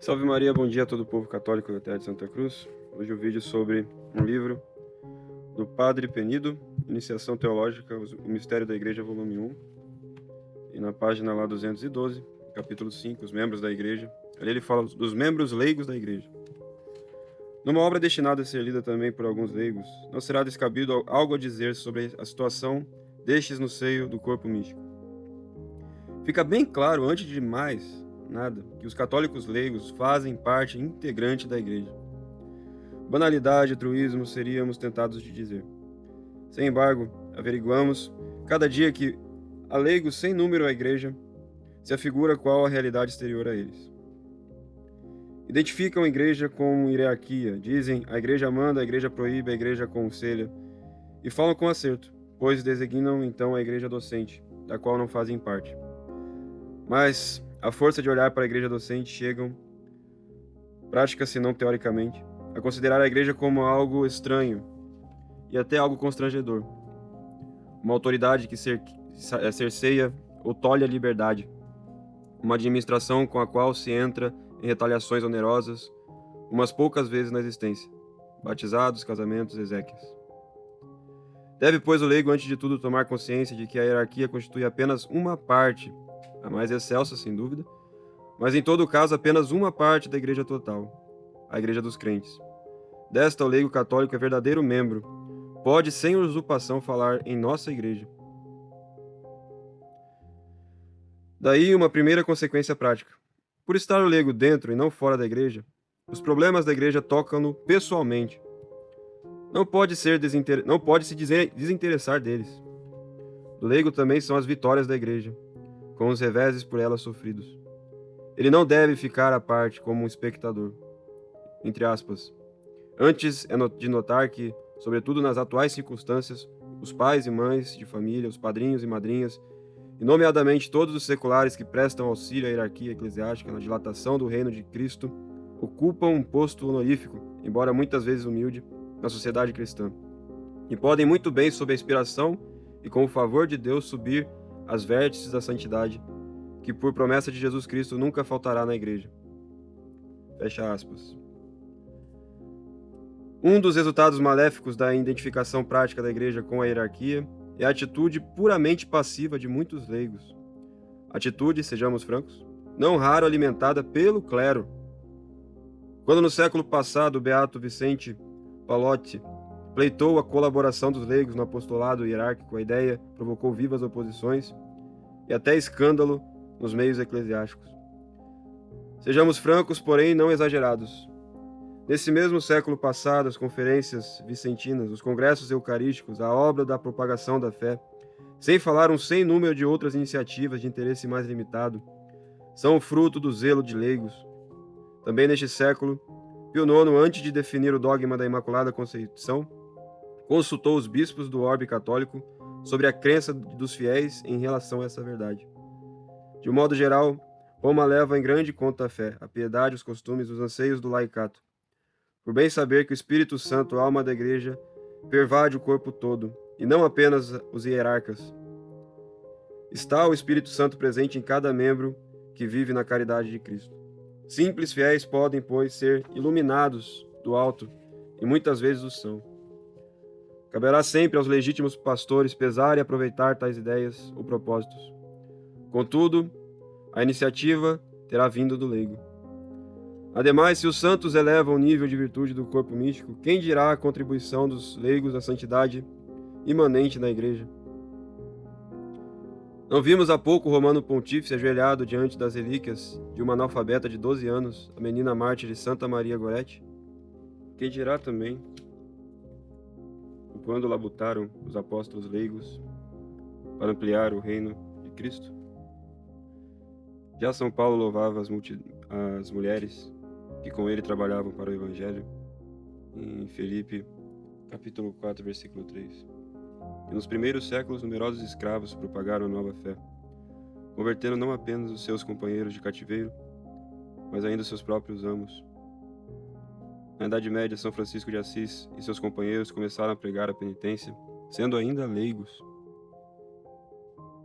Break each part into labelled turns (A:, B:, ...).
A: Salve Maria, bom dia a todo o povo católico da terra de Santa Cruz. Hoje o vídeo sobre um livro do Padre Penido, Iniciação Teológica, o Mistério da Igreja, volume 1. E na página lá 212, capítulo 5, os membros da Igreja. Ali ele fala dos membros leigos da Igreja. Numa obra destinada a ser lida também por alguns leigos, não será descabido algo a dizer sobre a situação destes no seio do corpo místico. Fica bem claro, antes de mais nada, que os católicos leigos fazem parte integrante da Igreja. Banalidade e truísmo seríamos tentados de dizer. Sem embargo, averiguamos cada dia que há leigos sem número à Igreja se afigura qual a realidade exterior a eles. Identificam a Igreja com hierarquia, dizem a Igreja manda, a Igreja proíbe, a Igreja aconselha, e falam com acerto, pois designam então a Igreja docente, da qual não fazem parte. Mas, à força de olhar para a Igreja docente, chegam, prática se não teoricamente, a considerar a Igreja como algo estranho e até algo constrangedor. Uma autoridade que cerceia ou tolhe a liberdade. Uma administração com a qual se entra em retaliações onerosas umas poucas vezes na existência. Batizados, casamentos, exéquias. Deve, pois, o leigo, antes de tudo, tomar consciência de que a hierarquia constitui apenas uma parte, a mais excelsa, sem dúvida, mas em todo caso apenas uma parte da Igreja total, a Igreja dos crentes. Desta, o leigo católico é verdadeiro membro, pode sem usurpação falar em nossa Igreja. Daí uma primeira consequência prática. Por estar o leigo dentro e não fora da Igreja, os problemas da Igreja tocam-no pessoalmente. Não pode se desinteressar deles. Do leigo também são as vitórias da Igreja, com os reveses por ela sofridos. Ele não deve ficar à parte como um espectador. Entre aspas. Antes é de notar que, sobretudo nas atuais circunstâncias, os pais e mães de família, os padrinhos e madrinhas, e nomeadamente todos os seculares que prestam auxílio à hierarquia eclesiástica na dilatação do reino de Cristo, ocupam um posto honorífico, embora muitas vezes humilde, na sociedade cristã, e podem muito bem, sob a inspiração e com o favor de Deus, subir às vértices da santidade, que por promessa de Jesus Cristo nunca faltará na Igreja. Fecha aspas. Um dos resultados maléficos da identificação prática da Igreja com a hierarquia é a atitude puramente passiva de muitos leigos. Atitude, sejamos francos, não raro alimentada pelo clero. Quando no século passado o beato Vicente Pallotti pleitou a colaboração dos leigos no apostolado hierárquico, a ideia provocou vivas oposições e até escândalo nos meios eclesiásticos. Sejamos francos, porém não exagerados. Nesse mesmo século passado, as conferências vicentinas, os congressos eucarísticos, a obra da propagação da fé, sem falar um sem número de outras iniciativas de interesse mais limitado, são fruto do zelo de leigos. Também neste século, Pio IX, antes de definir o dogma da Imaculada Conceição, consultou os bispos do orbe católico sobre a crença dos fiéis em relação a essa verdade. De um modo geral, Roma leva em grande conta a fé, a piedade, os costumes, os anseios do laicato. Por bem saber que o Espírito Santo, alma da Igreja, pervade o corpo todo, e não apenas os hierarcas. Está o Espírito Santo presente em cada membro que vive na caridade de Cristo. Simples fiéis podem, pois, ser iluminados do alto, e muitas vezes o são. Caberá sempre aos legítimos pastores pesar e aproveitar tais ideias ou propósitos. Contudo, a iniciativa terá vindo do leigo. Ademais, se os santos elevam o nível de virtude do corpo místico, quem dirá a contribuição dos leigos à santidade imanente na Igreja? Não vimos há pouco o romano pontífice ajoelhado diante das relíquias de uma analfabeta de 12 anos, a menina mártir de Santa Maria Goretti? Quem dirá também quando labutaram os apóstolos leigos para ampliar o reino de Cristo? Já São Paulo louvava as mulheres que com ele trabalhavam para o Evangelho, em Filipe, capítulo 4, versículo 3. E nos primeiros séculos, numerosos escravos propagaram a nova fé, convertendo não apenas os seus companheiros de cativeiro, mas ainda os seus próprios amos. Na Idade Média, São Francisco de Assis e seus companheiros começaram a pregar a penitência, sendo ainda leigos.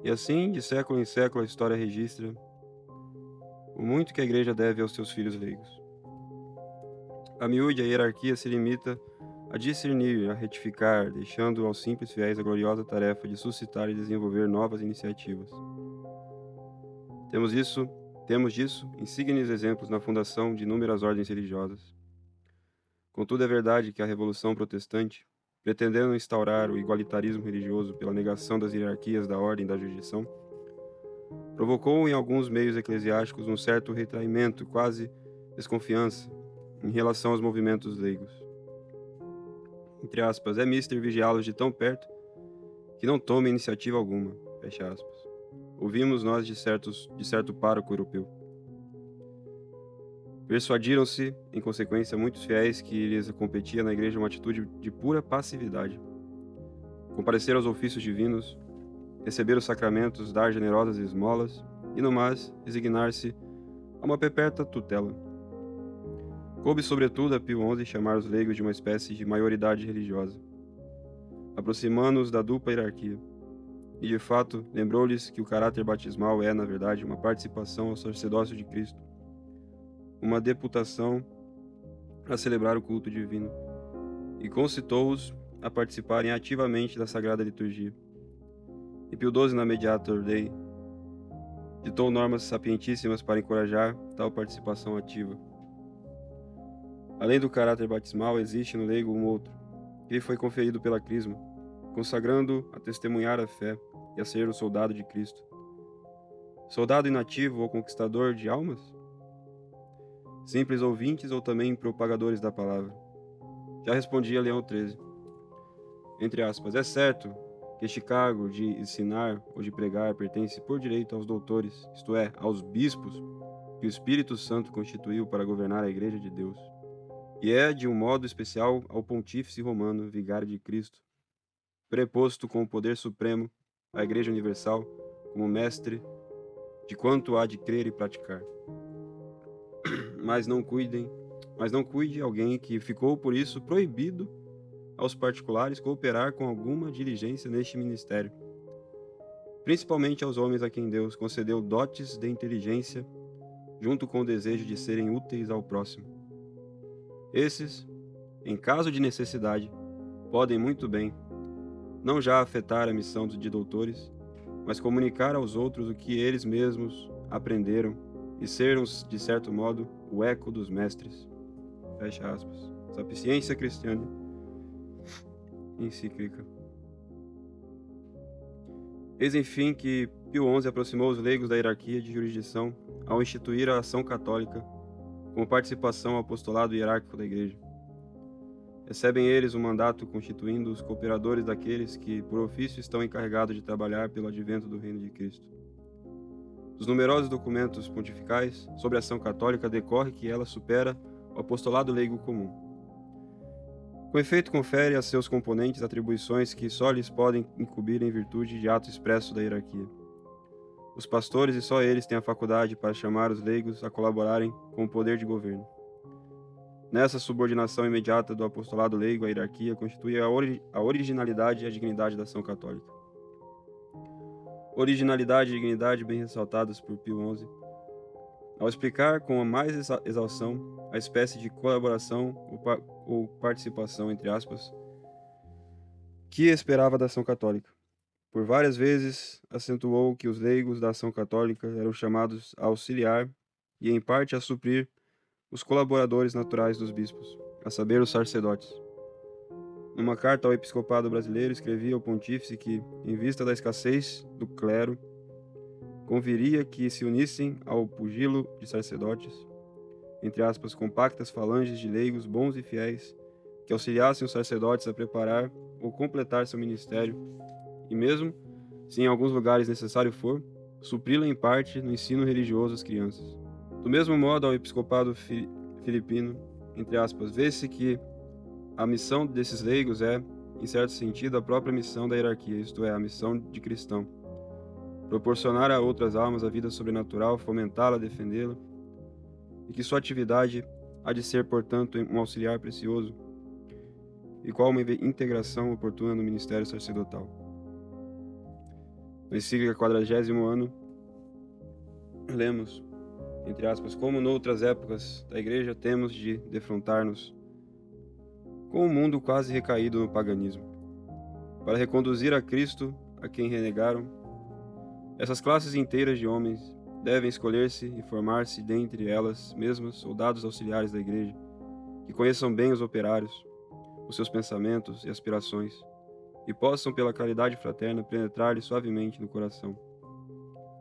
A: E assim, de século em século, a história registra o muito que a Igreja deve aos seus filhos leigos. A miúde, a hierarquia se limita a discernir, a retificar, deixando aos simples fiéis a gloriosa tarefa de suscitar e desenvolver novas iniciativas. Temos disso insígnios exemplos na fundação de inúmeras ordens religiosas. Contudo, é verdade que a Revolução Protestante, pretendendo instaurar o igualitarismo religioso pela negação das hierarquias da ordem e da jurisdição, provocou em alguns meios eclesiásticos um certo retraimento, quase desconfiança, em relação aos movimentos leigos. Entre aspas, é mister vigiá-los de tão perto que não tome iniciativa alguma, fecha aspas. Ouvimos nós de certo pároco europeu. Persuadiram-se, em consequência, muitos fiéis que lhes competia na igreja uma atitude de pura passividade. Comparecer aos ofícios divinos, receber os sacramentos, dar generosas esmolas e, no mais, resignar-se a uma perpétua tutela. Coube, sobretudo, a Pio XI chamar os leigos de uma espécie de maioridade religiosa, aproximando-os da dupla hierarquia. E, de fato, lembrou-lhes que o caráter batismal é, na verdade, uma participação ao sacerdócio de Cristo, uma deputação a celebrar o culto divino, e concitou-os a participarem ativamente da Sagrada Liturgia. E Pio XII, na Mediator Dei, ditou normas sapientíssimas para encorajar tal participação ativa. Além do caráter batismal, existe no leigo um outro, que lhe foi conferido pela Crisma, consagrando a testemunhar a fé e a ser o soldado de Cristo. Soldado inativo ou conquistador de almas? Simples ouvintes ou também propagadores da palavra? Já respondia Leão XIII. Entre aspas, é certo que este cargo de ensinar ou de pregar pertence por direito aos doutores, isto é, aos bispos, que o Espírito Santo constituiu para governar a Igreja de Deus. E é, de um modo especial, ao Pontífice Romano, Vigário de Cristo, preposto com o poder supremo à Igreja Universal, como mestre de quanto há de crer e praticar. Mas não cuide alguém que ficou, por isso, proibido aos particulares cooperar com alguma diligência neste ministério, principalmente aos homens a quem Deus concedeu dotes de inteligência, junto com o desejo de serem úteis ao próximo. Esses, em caso de necessidade, podem muito bem não já afetar a missão de doutores, mas comunicar aos outros o que eles mesmos aprenderam e ser, de certo modo, o eco dos mestres. Fecha aspas. Sapientiae Christianae, encíclica. Eis, enfim, que Pio XI aproximou os leigos da hierarquia de jurisdição ao instituir a ação católica como participação ao apostolado hierárquico da Igreja. Recebem eles um mandato constituindo os cooperadores daqueles que, por ofício, estão encarregados de trabalhar pelo advento do reino de Cristo. Dos numerosos documentos pontificais sobre a ação católica decorre que ela supera o apostolado leigo comum. Com efeito, confere a seus componentes atribuições que só lhes podem incumbir em virtude de ato expresso da hierarquia. Os pastores e só eles têm a faculdade para chamar os leigos a colaborarem com o poder de governo. Nessa subordinação imediata do apostolado leigo à hierarquia constitui a originalidade e a dignidade da ação católica. Originalidade e dignidade bem ressaltadas por Pio XI, ao explicar com a mais exaustão a espécie de colaboração ou participação, entre aspas, que esperava da ação católica. Por várias vezes acentuou que os leigos da ação católica eram chamados a auxiliar e, em parte, a suprir os colaboradores naturais dos bispos, a saber, os sacerdotes. Numa carta ao episcopado brasileiro, escrevia ao pontífice que, em vista da escassez do clero, conviria que se unissem ao pugilo de sacerdotes, entre aspas, compactas falanges de leigos bons e fiéis, que auxiliassem os sacerdotes a preparar ou completar seu ministério, e mesmo, se em alguns lugares necessário for, supri-la em parte no ensino religioso às crianças. Do mesmo modo, ao episcopado filipino, entre aspas, vê-se que a missão desses leigos é, em certo sentido, a própria missão da hierarquia, isto é, a missão de cristão. Proporcionar a outras almas a vida sobrenatural, fomentá-la, defendê-la, e que sua atividade há de ser, portanto, um auxiliar precioso, e qual uma integração oportuna no ministério sacerdotal. Na encíclica 40º ano, lemos: entre aspas, como noutras épocas da igreja, temos de defrontar-nos com o mundo quase recaído no paganismo, para reconduzir a Cristo a quem renegaram. Essas classes inteiras de homens devem escolher-se e formar-se dentre elas mesmas soldados auxiliares da igreja, que conheçam bem os operários, os seus pensamentos e aspirações, e possam, pela caridade fraterna, penetrar-lhe suavemente no coração.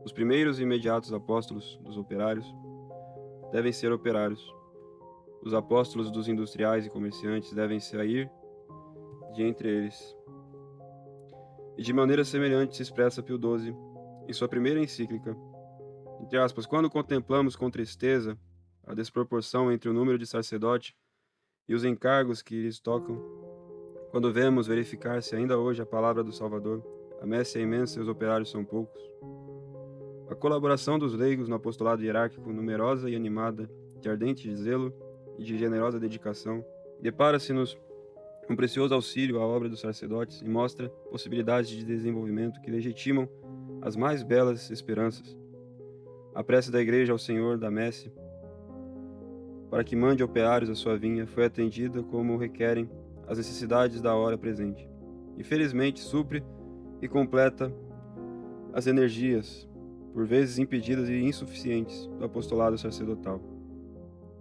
A: Os primeiros e imediatos apóstolos dos operários devem ser operários. Os apóstolos dos industriais e comerciantes devem sair de entre eles. E de maneira semelhante se expressa Pio XII em sua primeira encíclica. Entre aspas, quando contemplamos com tristeza a desproporção entre o número de sacerdotes e os encargos que lhes tocam, quando vemos verificar-se ainda hoje a palavra do Salvador, a messe é imensa e os operários são poucos, a colaboração dos leigos no apostolado hierárquico, numerosa e animada, de ardente zelo e de generosa dedicação, depara-se-nos um precioso auxílio à obra dos sacerdotes e mostra possibilidades de desenvolvimento que legitimam as mais belas esperanças. A prece da Igreja ao Senhor da Messe, para que mande operários à sua vinha, foi atendida como requerem as necessidades da hora presente, e felizmente supre e completa as energias, por vezes impedidas e insuficientes, do apostolado sacerdotal.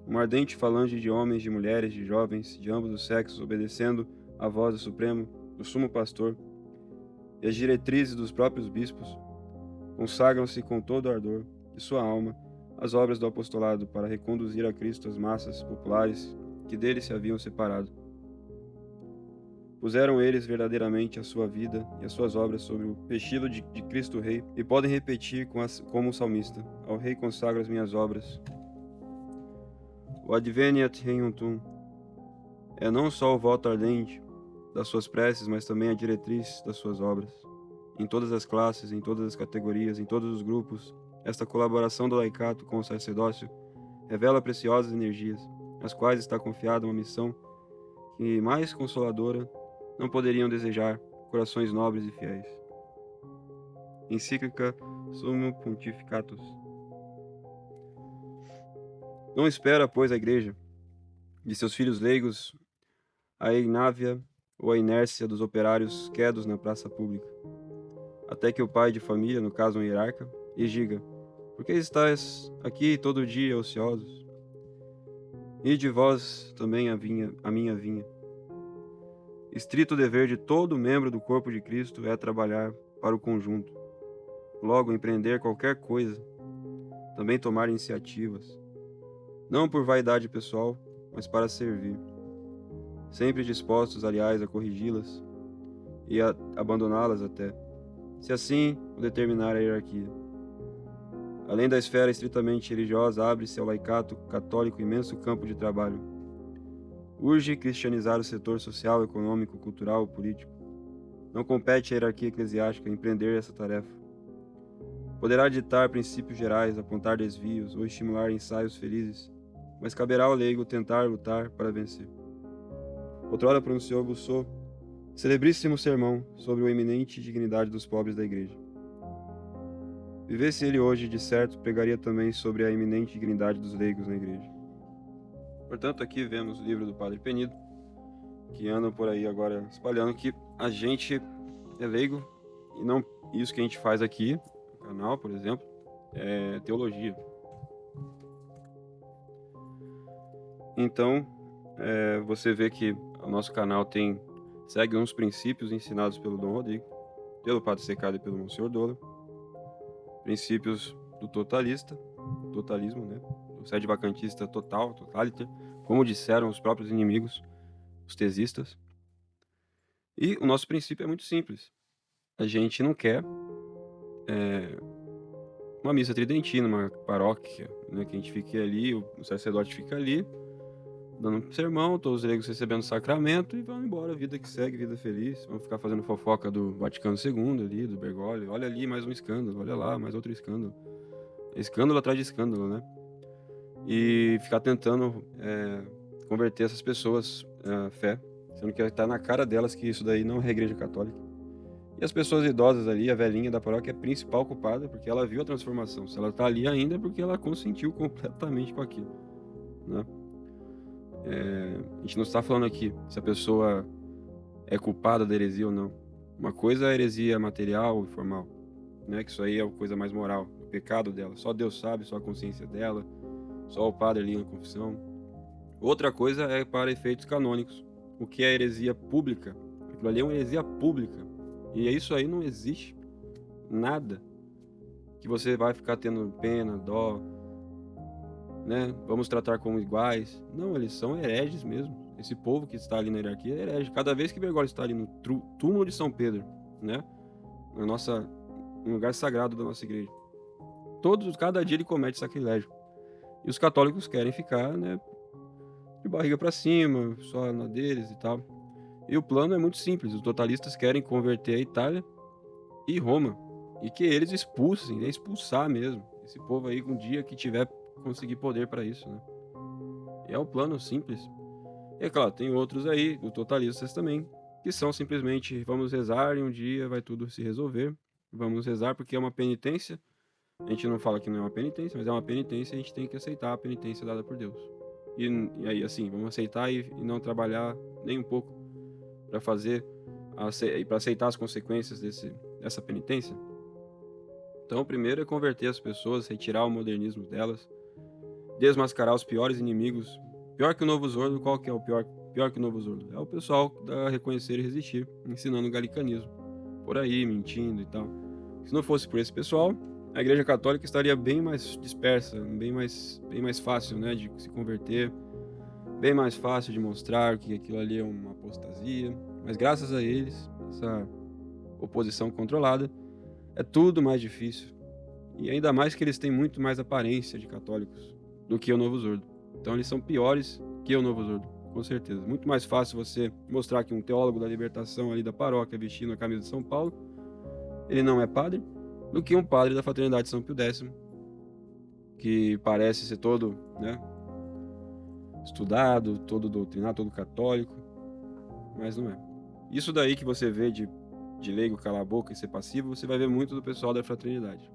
A: Uma ardente falange de homens, de mulheres, de jovens, de ambos os sexos, obedecendo à voz do Supremo, do Sumo Pastor, e as diretrizes dos próprios bispos, consagram-se com todo o ardor de sua alma às obras do apostolado para reconduzir a Cristo as massas populares que dele se haviam separado. Puseram eles verdadeiramente a sua vida e as suas obras sobre o pechilo de Cristo Rei e podem repetir como o salmista: ao Rei consagro as minhas obras. O adveniat regnum tuum é não só o voto ardente das suas preces, mas também a diretriz das suas obras. Em todas as classes, em todas as categorias, em todos os grupos, esta colaboração do laicato com o sacerdócio revela preciosas energias, às quais está confiada uma missão que, mais consoladora, não poderiam desejar corações nobres e fiéis. Encíclica Summum Pontificatus. Não espera, pois, a Igreja, de seus filhos leigos, a ignávia ou a inércia dos operários quedos na praça pública, até que o pai de família, no caso um hierarca, lhes diga: por que estáis aqui todo dia ociosos? Ide vós também a minha vinha. Estrito dever de todo membro do corpo de Cristo é trabalhar para o conjunto, logo empreender qualquer coisa, também tomar iniciativas, não por vaidade pessoal, mas para servir, sempre dispostos, aliás, a corrigi-las e a abandoná-las até, se assim o determinar a hierarquia. Além da esfera estritamente religiosa, abre-se ao laicato católico imenso campo de trabalho. Urge cristianizar o setor social, econômico, cultural, político. Não compete à hierarquia eclesiástica empreender essa tarefa. Poderá ditar princípios gerais, apontar desvios ou estimular ensaios felizes, mas caberá ao leigo tentar lutar para vencer. Outrora pronunciou Bossuet celebríssimo sermão sobre a eminente dignidade dos pobres da Igreja. Vivesse ele hoje, de certo, pregaria também sobre a eminente dignidade dos leigos na Igreja. Portanto, aqui vemos o livro do Padre Penido, que andam por aí agora espalhando que a gente é leigo e não isso que a gente faz aqui no canal, por exemplo, é teologia. Então, você vê que o nosso canal segue uns princípios ensinados pelo Dom Rodrigo, pelo Padre Secada e pelo Monsenhor Dola, princípios do totalismo, né? O sede vacantista totaliter, como disseram os próprios inimigos, os tesistas. E o nosso princípio é muito simples. A gente não quer uma missa tridentina, uma paróquia, né? Que a gente fique ali, o sacerdote fica ali, dando um sermão, todos os leigos recebendo sacramento e vão embora, vida que segue, vida feliz. Vão ficar fazendo fofoca do Vaticano II ali, do Bergoglio. Olha ali, mais um escândalo, olha lá, mais outro escândalo. Escândalo atrás de escândalo, né? E ficar tentando converter essas pessoas à fé, sendo que está na cara delas que isso daí não é a Igreja Católica. E as pessoas idosas ali, a velhinha da paróquia é a principal culpada, porque ela viu a transformação. Se ela tá ali ainda é porque ela consentiu completamente com aquilo, né? A gente não está falando aqui se a pessoa é culpada da heresia ou não. Uma coisa é a heresia material e formal, né? Que isso aí é a coisa mais moral, o pecado dela. Só Deus sabe, só a consciência dela, só o padre ali na confissão. Outra coisa é para efeitos canônicos. O que é heresia pública? Aquilo ali é uma heresia pública. E isso aí não existe nada que você vai ficar tendo pena, dó, né? Vamos tratar como iguais. Não, eles são hereges mesmo. Esse povo que está ali na hierarquia é herege. Cada vez que Bergoglio está ali no túmulo de São Pedro, né? No lugar sagrado da nossa igreja. Cada dia ele comete sacrilégio. E os católicos querem ficar, né, de barriga para cima, só na deles e tal. E o plano é muito simples. Os totalistas querem converter a Itália e Roma. E que eles expulsem, é expulsar mesmo. Esse povo aí, um dia que tiver, conseguir poder para isso, né? E é um plano simples. E é claro, tem outros aí, os totalistas também, que são simplesmente vamos rezar e um dia vai tudo se resolver. Vamos rezar porque é uma penitência. A gente não fala que não é uma penitência, mas é uma penitência e a gente tem que aceitar a penitência dada por Deus. E aí, assim, vamos aceitar e não trabalhar nem um pouco para para aceitar as consequências dessa penitência. Então, o primeiro é converter as pessoas, retirar o modernismo delas, desmascarar os piores inimigos. Pior que o Novo Zordo, qual que é o pior que o Novo Zordo? É o pessoal da Reconhecer e Resistir, ensinando o galicanismo, por aí, mentindo e tal. Se não fosse por esse pessoal, a Igreja Católica estaria bem mais dispersa, bem mais fácil, né, de se converter, bem mais fácil de mostrar que aquilo ali é uma apostasia. Mas graças a eles, essa oposição controlada, é tudo mais difícil. E ainda mais que eles têm muito mais aparência de católicos do que o Novo Zordo. Então eles são piores que o Novo Zordo, com certeza. Muito mais fácil você mostrar que um teólogo da libertação ali da paróquia vestindo a camisa de São Paulo, ele não é padre, do que um padre da Fraternidade de São Pio X, que parece ser todo, né, estudado, todo doutrinado, todo católico, mas não é. Isso daí que você vê de leigo calar a boca e ser passivo, você vai ver muito do pessoal da fraternidade,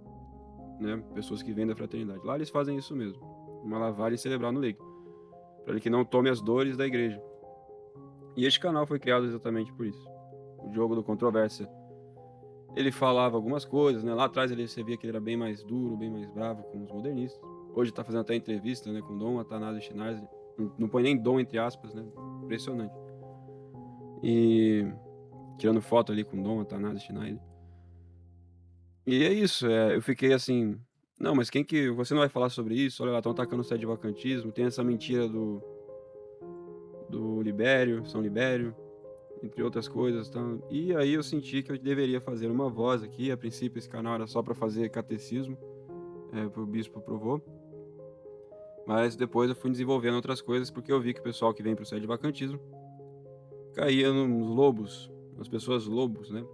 A: né? Pessoas que vêm da fraternidade. Lá eles fazem isso mesmo, uma lavagem cerebral no leigo, para ele que não tome as dores da igreja. E este canal foi criado exatamente por isso. O Diogo do Controvérsia, ele falava algumas coisas, né? Lá atrás você via que ele era bem mais duro, bem mais bravo com os modernistas. Hoje está fazendo até entrevista, né, com Dom Atanásio Schnarzer. Não põe nem Dom entre aspas, né? Impressionante. E tirando foto ali com Dom Atanásio Schneider. E é isso, eu fiquei assim, não, mas você não vai falar sobre isso? Olha lá, estão atacando o sede-vacantismo, tem essa mentira do Libério, São Libério, entre outras coisas. Então, e aí eu senti que eu deveria fazer uma voz aqui. A princípio esse canal era só para fazer catecismo, o bispo aprovou. Mas depois eu fui desenvolvendo outras coisas, porque eu vi que o pessoal que vem pro sede-vacantismo caía nos lobos, nas pessoas lobos, né?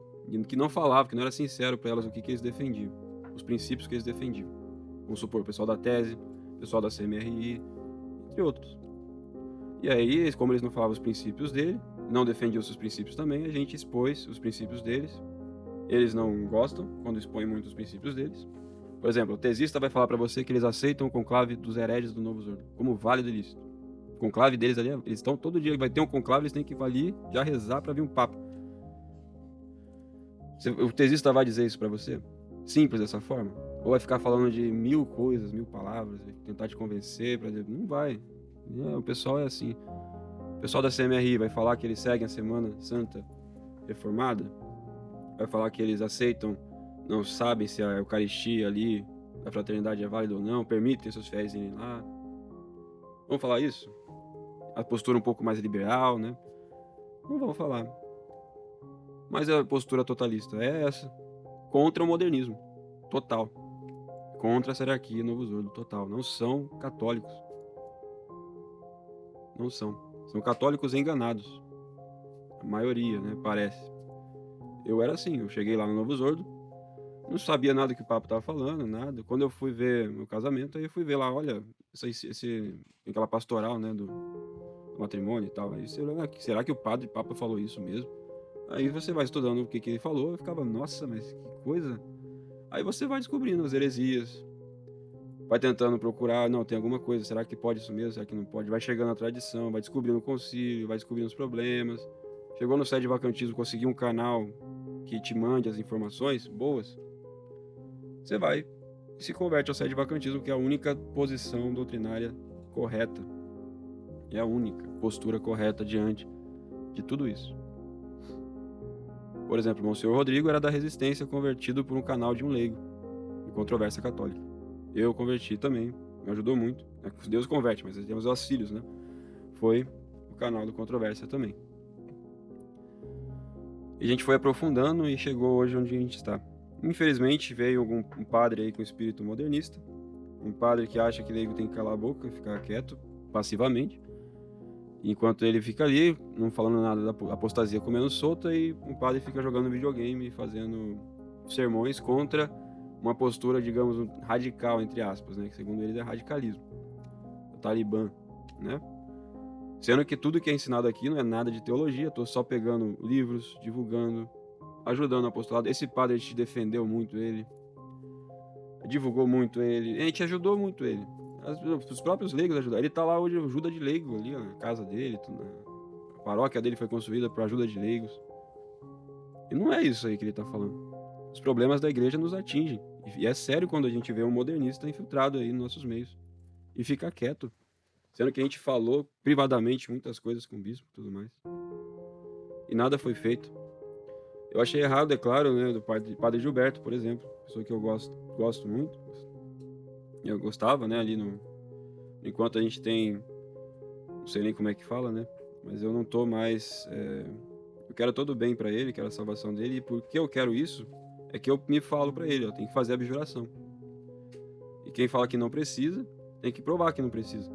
A: Que não falavam, que não era sincero para elas o que eles defendiam, os princípios que eles defendiam. Vamos supor, o pessoal da tese, o pessoal da CMRI, entre outros. E aí, como eles não falavam os princípios dele, não defendiam os seus princípios também, a gente expôs os princípios deles. Eles não gostam quando expõem muito os princípios deles. Por exemplo, o tesista vai falar para você que eles aceitam o conclave dos hereges do Novo Zordo como válido e lícito. O conclave deles ali, eles estão todo dia, vai ter um conclave, eles têm que ir ali já rezar para vir um papa. O tesista vai dizer isso para você? Simples dessa forma? Ou vai ficar falando de 1000 coisas, 1000 palavras, tentar te convencer? Não vai. O pessoal é assim. O pessoal da CMRI vai falar que eles seguem a Semana Santa Reformada? Vai falar que eles aceitam, não sabem se a Eucaristia ali, a fraternidade é válida ou não, permitem seus fiéis irem lá? Vamos falar isso? A postura um pouco mais liberal, né? Não vamos falar. Mas a postura totalista é essa, contra o modernismo, total. Contra essa hierarquia Novo Zordo, total. Não são católicos. Não são. São católicos enganados. A maioria, né? Parece. Eu era assim, eu cheguei lá no Novo Zordo, não sabia nada que o Papa estava falando, nada. Quando eu fui ver meu casamento, aí eu fui ver lá, olha, aquela pastoral, né, do matrimônio e tal. Aí você olha, será que o padre Papa falou isso mesmo? Aí você vai estudando o que ele falou, eu ficava, nossa, mas que coisa. Aí você vai descobrindo as heresias, vai tentando procurar, não, tem alguma coisa, será que pode isso mesmo, será que não pode? Vai chegando a tradição, vai descobrindo o concílio, vai descobrindo os problemas. Chegou no sede vacantismo, conseguiu um canal que te mande as informações boas, você vai e se converte ao sede vacantismo, que é a única posição doutrinária correta. É a única postura correta diante de tudo isso. Por exemplo, o Monsenhor Rodrigo era da Resistência, convertido por um canal de um leigo, em Controvérsia Católica. Eu converti também, me ajudou muito. Deus converte, mas temos auxílios, né? Foi o canal do Controvérsia também. E a gente foi aprofundando e chegou hoje onde a gente está. Infelizmente, veio um padre aí com espírito modernista, um padre que acha que leigo tem que calar a boca e ficar quieto, passivamente, enquanto ele fica ali, não falando nada da apostasia comendo solta, e o padre fica jogando videogame, fazendo sermões contra uma postura, digamos, radical, entre aspas, né? Que segundo eles é radicalismo, o Talibã, né? Sendo que tudo que é ensinado aqui não é nada de teologia, estou só pegando livros, divulgando, ajudando o apostolado. Esse padre, a gente defendeu muito ele, divulgou muito ele, a gente ajudou muito ele. Os próprios leigos ajudaram. Ele tá lá hoje, ajuda de leigo ali, na casa dele, a paróquia dele foi construída por ajuda de leigos. E não é isso aí que ele tá falando. Os problemas da igreja nos atingem. E é sério quando a gente vê um modernista infiltrado aí nos nossos meios e fica quieto. Sendo que a gente falou privadamente muitas coisas com o bispo e tudo mais. E nada foi feito. Eu achei errado, é claro, né, do padre Gilberto, por exemplo, pessoa que eu gosto muito. Eu gostava, né, ali enquanto a gente tem, não sei nem como é que fala, né, mas eu não tô mais, eu quero todo o bem para ele, quero a salvação dele, e porque eu quero isso, é que eu me falo para ele, eu tenho que fazer a abjuração. E quem fala que não precisa, tem que provar que não precisa.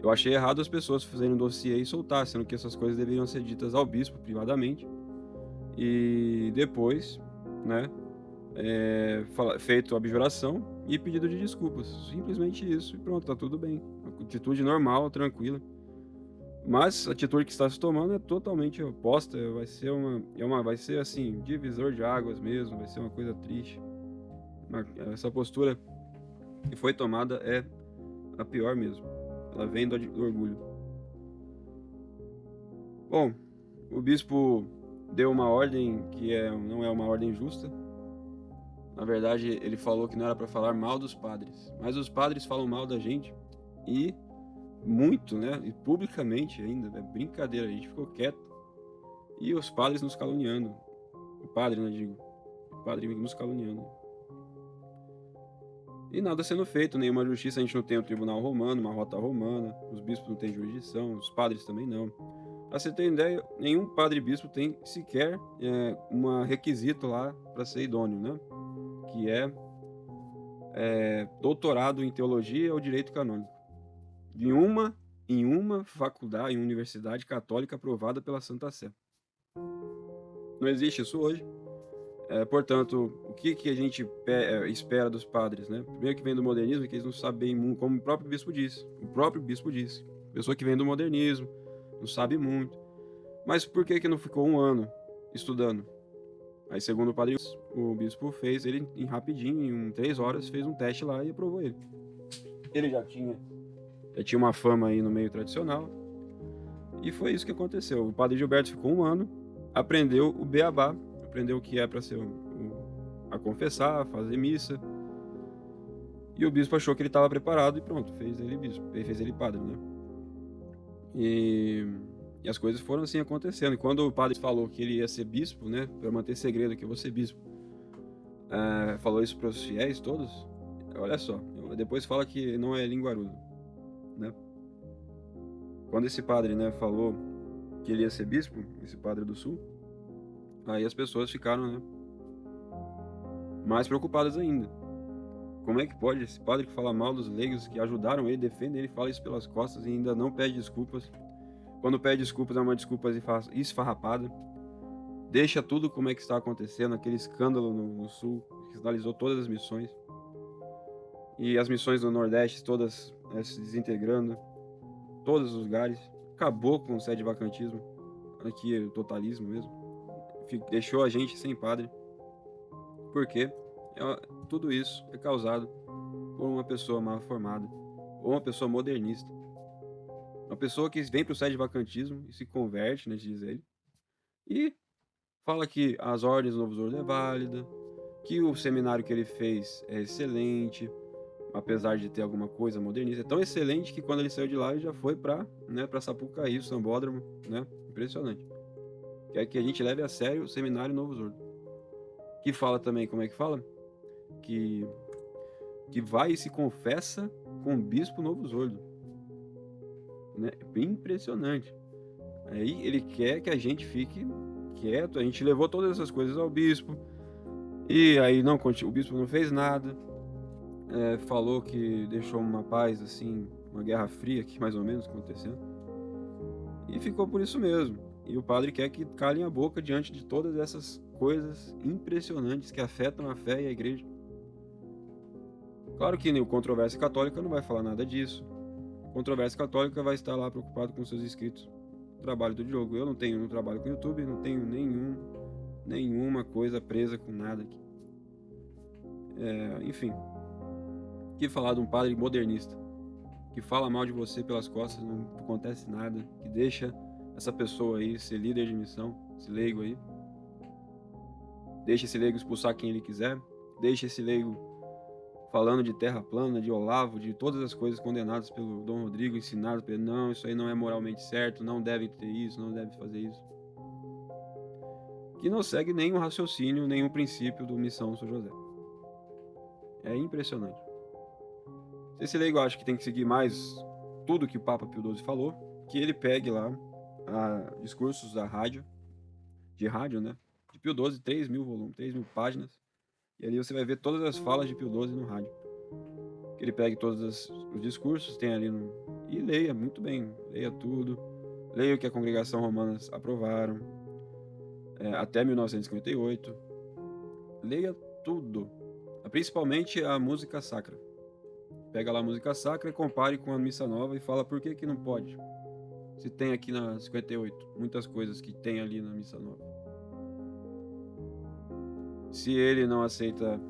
A: Eu achei errado as pessoas fazerem um dossiê e soltar, sendo que essas coisas deveriam ser ditas ao bispo privadamente, e depois, né, feito a abjuração e pedido de desculpas. Simplesmente isso e pronto, tá tudo bem. Uma atitude normal, tranquila. Mas a atitude que está se tomando é totalmente oposta. Vai ser assim, divisor de águas mesmo. Vai ser uma coisa triste. Essa postura que foi tomada é a pior mesmo. Ela vem do orgulho. Bom, o bispo deu uma ordem que não é uma ordem justa. Na verdade, ele falou que não era para falar mal dos padres, mas os padres falam mal da gente e muito, né? E publicamente ainda, é brincadeira, a gente ficou quieto e os padres nos caluniando. O padre, né, digo, o padre nos caluniando. E nada sendo feito, nenhuma justiça, a gente não tem um tribunal romano, uma rota romana, os bispos não têm jurisdição, os padres também não. Pra você ter ideia, nenhum padre bispo tem sequer um requisito lá para ser idôneo, né? Que é doutorado em teologia ou direito canônico. Em uma faculdade, em uma universidade católica aprovada pela Santa Sé. Não existe isso hoje. Portanto, o que a gente espera dos padres, né? Primeiro que vem do modernismo, que eles não sabem muito, como o próprio bispo disse. Pessoa que vem do modernismo, não sabe muito. Mas por que não ficou um ano estudando? Aí, segundo o padre, o bispo fez ele rapidinho, em 3 horas, fez um teste lá e aprovou ele. Ele já tinha uma fama aí no meio tradicional. E foi isso que aconteceu. O padre Gilberto ficou um ano, aprendeu o beabá, aprendeu o que é para ser a confessar, fazer missa. E o bispo achou que ele estava preparado e pronto, fez ele bispo, fez ele padre, né? E as coisas foram assim acontecendo. E quando o padre falou que ele ia ser bispo, né, para manter segredo que eu vou ser bispo, falou isso para os fiéis todos. Olha só, depois fala que não é linguarudo, né? Quando esse padre, né, falou que ele ia ser bispo, esse padre do sul, aí as pessoas ficaram, né, mais preocupadas ainda. Como é que pode esse padre que fala mal dos leigos que ajudaram ele, defende ele, fala isso pelas costas e ainda não pede desculpas? Quando pede desculpas, é uma desculpa esfarrapada. Deixa tudo como é que está acontecendo, aquele escândalo no sul, que sinalizou todas as missões. E as missões do Nordeste todas se desintegrando, todos os lugares. Acabou com o sede vacantismo. aqui o totalismo mesmo, deixou a gente sem padre, porque tudo isso é causado por uma pessoa mal formada, ou uma pessoa modernista, uma pessoa que vem para o sedevacantismo e se converte, né, diz ele, e fala que as ordens do Novos Ordo é válida, que o seminário que ele fez é excelente, apesar de ter alguma coisa modernista. É tão excelente que quando ele saiu de lá, ele já foi para, né, para Sapucaí, o Sambódromo, né? Impressionante. Quer que a gente leve a sério o seminário Novos Ordo. Que fala também, como é que fala? Que vai e se confessa com o bispo Novos Ordo. Né? Bem impressionante. Aí ele quer que a gente fique quieto. A gente levou todas essas coisas ao bispo. E aí o bispo não fez nada. Falou que deixou uma paz, assim, uma guerra fria aqui, mais ou menos, acontecendo. E ficou por isso mesmo. E o padre quer que calem a boca diante de todas essas coisas impressionantes que afetam a fé e a igreja. Claro que o Controvérsia Católica não vai falar nada disso. A Controvérsia Católica vai estar lá preocupado com seus inscritos. O trabalho do Diogo. Eu não trabalho com o YouTube, não tenho nenhuma coisa presa com nada aqui. Enfim. Que falar de um padre modernista, que fala mal de você pelas costas, não acontece nada, que deixa essa pessoa aí ser líder de missão, esse leigo aí, deixa esse leigo expulsar quem ele quiser, deixa esse leigo falando de terra plana, de Olavo, de todas as coisas condenadas pelo Dom Rodrigo, ensinadas para ele, não, isso aí não é moralmente certo, não deve ter isso, não deve fazer isso. Que não segue nenhum raciocínio, nenhum princípio do Missão São José. É impressionante. Se esse leigo acha que tem que seguir mais tudo que o Papa Pio XII falou, que ele pegue lá discursos da rádio, né? De Pio XII, 3.000 volumes, 3.000 páginas. E ali você vai ver todas as falas de Pio XII no rádio. Que ele pegue todos os discursos, tem ali e leia muito bem, leia tudo. Leia o que a Congregação Romana aprovaram, até 1958. Leia tudo, principalmente a música sacra. Pega lá a música sacra e compare com a missa nova e fala por que não pode. Se tem aqui na 58 muitas coisas que tem ali na missa nova. Se ele não aceita,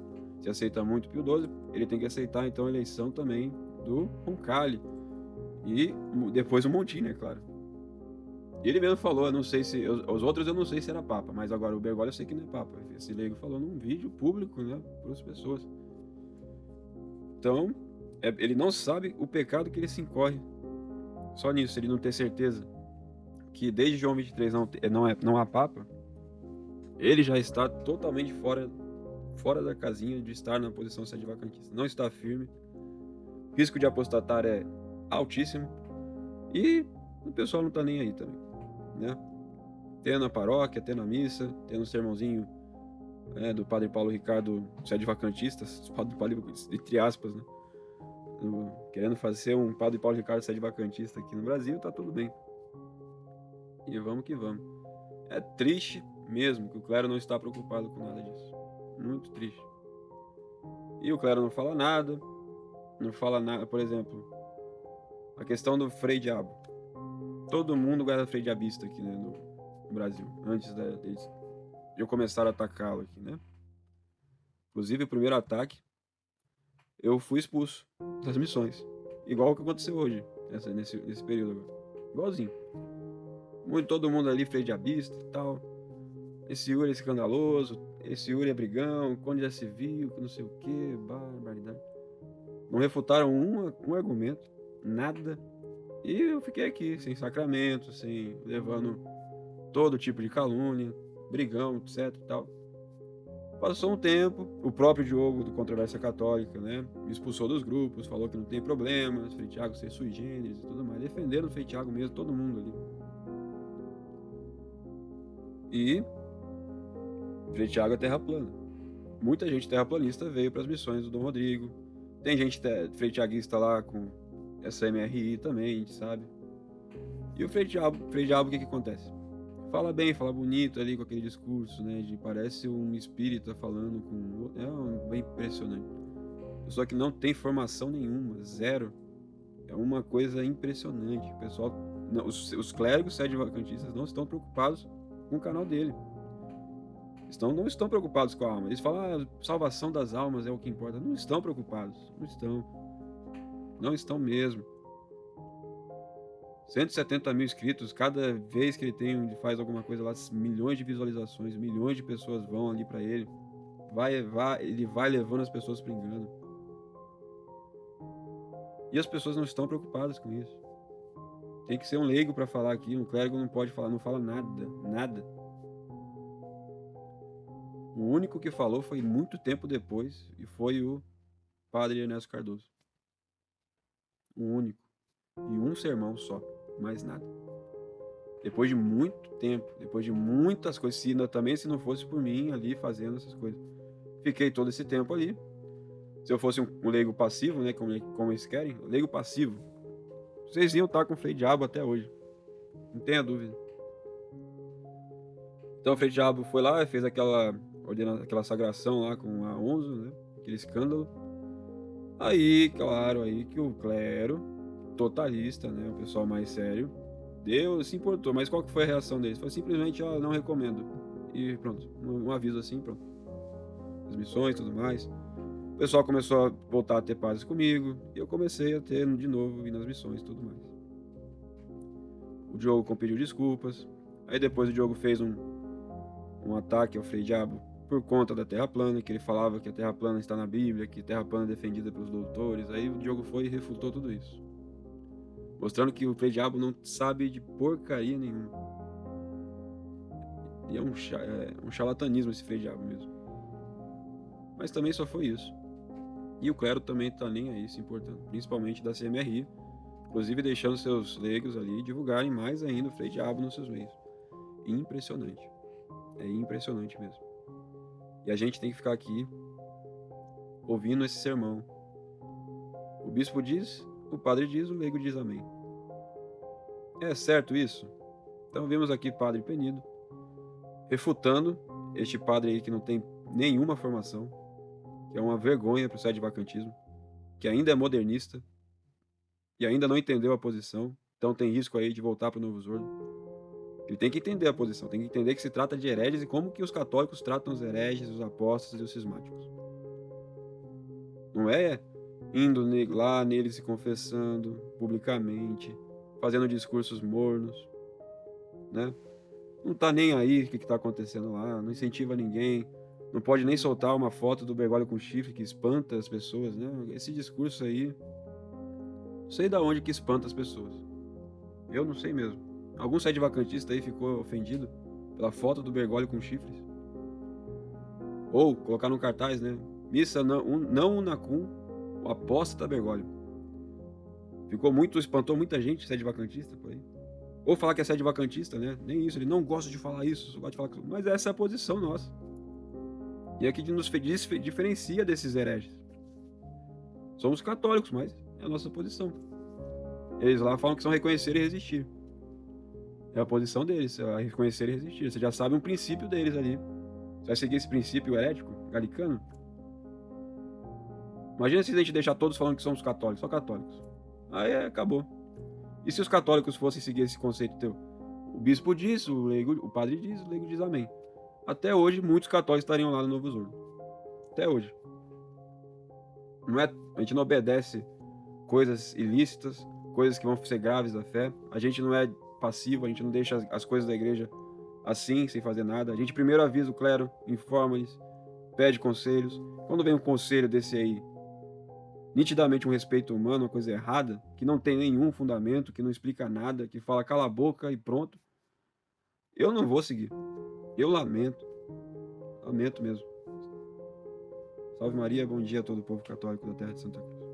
A: se aceita muito Pio XII, ele tem que aceitar então a eleição também do Roncalli e depois o Montini, é claro. Ele mesmo falou, eu não sei se os outros eu não sei se era papa, mas agora o Bergoglio eu sei que não é papa. Esse leigo falou num vídeo público, né, para as pessoas. Então ele não sabe o pecado que ele se incorre. Só nisso, ele não ter certeza que desde João 23 não há Papa, ele já está totalmente fora da casinha de estar na posição sedevacantista. Não está firme, o risco de apostatar é altíssimo e o pessoal não está nem aí também, né? Tendo na paróquia, tendo na missa, tendo um sermãozinho do Padre Paulo Ricardo, sedevacantista, entre aspas, né? Querendo fazer um Padre Paulo Ricardo sedevacantista aqui no Brasil, tá tudo bem. E vamos que vamos. É triste mesmo que o clero não está preocupado com nada disso. Muito triste. E o clero não fala nada, por exemplo, a questão do Frei Diabo. Todo mundo era Frei Diabista aqui, né, no Brasil, antes de eu começar a atacá-lo aqui, né? Inclusive, o primeiro ataque, eu fui expulso das missões. Igual o que aconteceu hoje, nesse período agora. Igualzinho. Todo mundo ali Frei Diabista e tal. Esse Yuri é escandaloso, esse Yuri é brigão, quando já se viu, que não sei o que, barbaridade. Não refutaram um argumento, nada. E eu fiquei aqui, sem sacramento, levando todo tipo de calúnia, brigão, etc e tal. Passou um tempo, o próprio Diogo do Controvérsia Católica, né, me expulsou dos grupos, falou que não tem problema, Frei Tiago ser sui generis e tudo mais. Defenderam o Frei Tiago mesmo, todo mundo ali. E Frei Tiago é terra plana. Muita gente terraplanista veio para as missões do Dom Rodrigo. Tem gente Frei Tiaguista lá com essa MRI também, a gente sabe. E o Frei Diabo, o que acontece? Fala bem, fala bonito ali com aquele discurso, né? Parece um espírita falando bem impressionante. Só que não tem formação nenhuma, zero. É uma coisa impressionante. O pessoal, não, os clérigos sede-vacantistas não estão preocupados com o canal dele. Não estão preocupados com a alma. Eles falam, salvação das almas é o que importa. Não estão preocupados. Não estão. Não estão mesmo. 170 mil inscritos, cada vez que ele faz alguma coisa lá, milhões de visualizações, milhões de pessoas vão ali para ele. Ele vai levando as pessoas para engano. E as pessoas não estão preocupadas com isso. Tem que ser um leigo para falar aqui, um clérigo não pode falar, não fala nada. O único que falou foi muito tempo depois e foi o padre Ernesto Cardoso. O único. E um sermão só, mais nada. Depois de muito tempo, depois de muitas coisas, se não fosse por mim ali fazendo essas coisas. Fiquei todo esse tempo ali. Se eu fosse um leigo passivo, né, como eles querem, leigo passivo, vocês iam estar com o Frei Diabo até hoje. Não tenha dúvida. Então o Frei Diabo foi lá, fez aquela sagração lá com a Onzo, né, aquele escândalo. Aí, claro, aí que o clero totalista, né, o pessoal mais sério, se importou. Mas qual que foi a reação deles? Foi simplesmente, não recomendo. E pronto, um aviso assim, pronto. As missões e tudo mais. O pessoal começou a voltar a ter paz comigo, e eu comecei a ter de novo, ir nas missões e tudo mais. O Diogo pediu desculpas, aí depois o Diogo fez um ataque ao Frei Diabo por conta da Terra plana, que ele falava que a Terra plana está na Bíblia, que a Terra plana é defendida pelos doutores. Aí o Diogo foi e refutou tudo isso, mostrando que o Frei Diabo não sabe de porcaria nenhuma. E é um charlatanismo esse Frei Diabo mesmo. Mas também só foi isso. E o clero também tá nem aí se importando, principalmente da CMRI, inclusive deixando seus leigos ali divulgarem mais ainda o Frei Diabo nos seus meios. Impressionante. É impressionante mesmo. E a gente tem que ficar aqui ouvindo esse sermão. O bispo diz, o padre diz, o leigo diz amém. É certo isso? Então vimos aqui Padre Penido refutando este padre aí que não tem nenhuma formação, que é uma vergonha para o sede-vacantismo, que ainda é modernista e ainda não entendeu a posição, então tem risco aí de voltar para o Novo Zordo. Ele tem que entender a posição, tem que entender que se trata de hereges e como que os católicos tratam os hereges, os apóstolos e os cismáticos. Não é indo lá neles se confessando publicamente, fazendo discursos mornos, né? Não tá nem aí o que tá acontecendo lá, não incentiva ninguém, não pode nem soltar uma foto do Bergoglio com chifre que espanta as pessoas, né? Esse discurso aí, não sei da onde que espanta as pessoas. Eu não sei mesmo. Algum sede-vacantista aí ficou ofendido pela foto do Bergoglio com chifres? Ou colocar num cartaz, né? Missa não unacum, o apóstata Bergoglio. Espantou muita gente sede-vacantista por aí. Ou falar que é sede-vacantista, né? Nem isso, ele não gosta de falar isso, só gosta de falar que... Mas essa é a posição nossa. E é que nos diferencia desses hereges. Somos católicos, mas é a nossa posição. Eles lá falam que são reconhecer e resistir. É a posição deles, é reconhecer e resistir. Você já sabe um princípio deles ali. Você vai seguir esse princípio herético, galicano? Imagina se a gente deixar todos falando que somos católicos, só católicos. Aí acabou. E se os católicos fossem seguir esse conceito teu? O bispo diz, o padre diz, o leigo diz amém. Até hoje, muitos católicos estariam lá no Novo Zordo. Até hoje. A gente não obedece coisas ilícitas, coisas que vão ser graves da fé. A gente não é passivo, a gente não deixa as coisas da igreja assim, sem fazer nada. A gente primeiro avisa o clero, informa-lhes, pede conselhos. Quando vem um conselho desse aí, nitidamente um respeito humano, uma coisa errada, que não tem nenhum fundamento, que não explica nada, que fala cala a boca e pronto, eu não vou seguir. Eu lamento mesmo. Salve Maria, bom dia a todo o povo católico da terra de Santa Cruz.